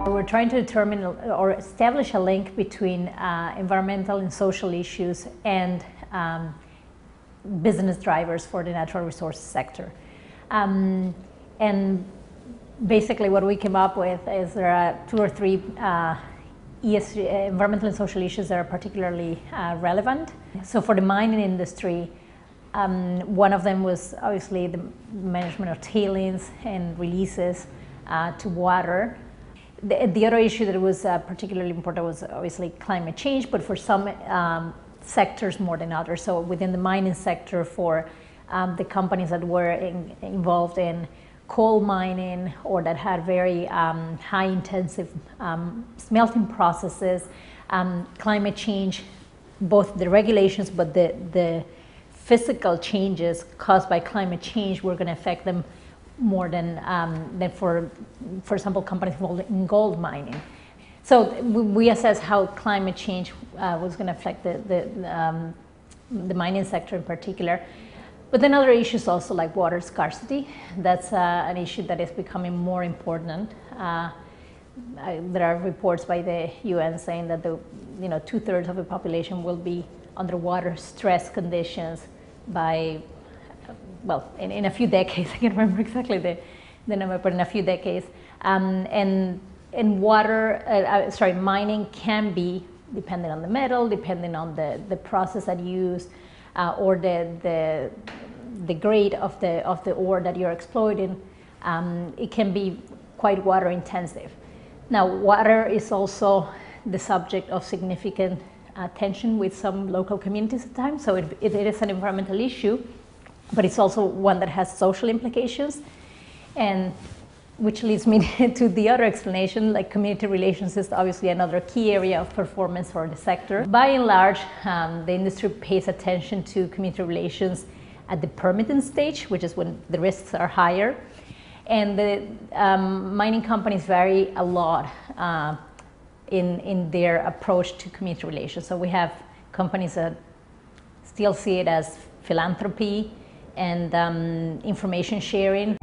We're trying to determine or establish a link between environmental and social issues and business drivers for the natural resources sector. And basically what we came up with is there are 2 or 3 ESG, environmental and social issues that are particularly relevant. So for the mining industry, one of them was obviously the management of tailings and releases to water. The other issue that was particularly important was obviously climate change, but for some sectors more than others. So within the mining sector, for the companies that were involved in coal mining or that had very high intensive smelting processes, climate change, both the regulations but the physical changes caused by climate change were going to affect them more than for example, companies involved in gold mining. So we assessed how climate change was going to affect the mining sector in particular. But then other issues also like water scarcity. That's an issue that is becoming more important. There are reports by the UN saying that 2/3 of the population will be under water stress conditions by, well, in a few decades. I can't remember exactly the number, but in a few decades. And mining can be, depending on the metal, depending on the process that you use, or the grade of the ore that you're exploiting, it can be quite water intensive. Now, water is also the subject of significant tension with some local communities at times, so it is an environmental issue, but it's also one that has social implications, and which leads me to the other explanation, like community relations is obviously another key area of performance for the sector. By and large, the industry pays attention to community relations at the permitting stage, which is when the risks are higher. And the mining companies vary a lot in their approach to community relations. So we have companies that still see it as philanthropy and information sharing,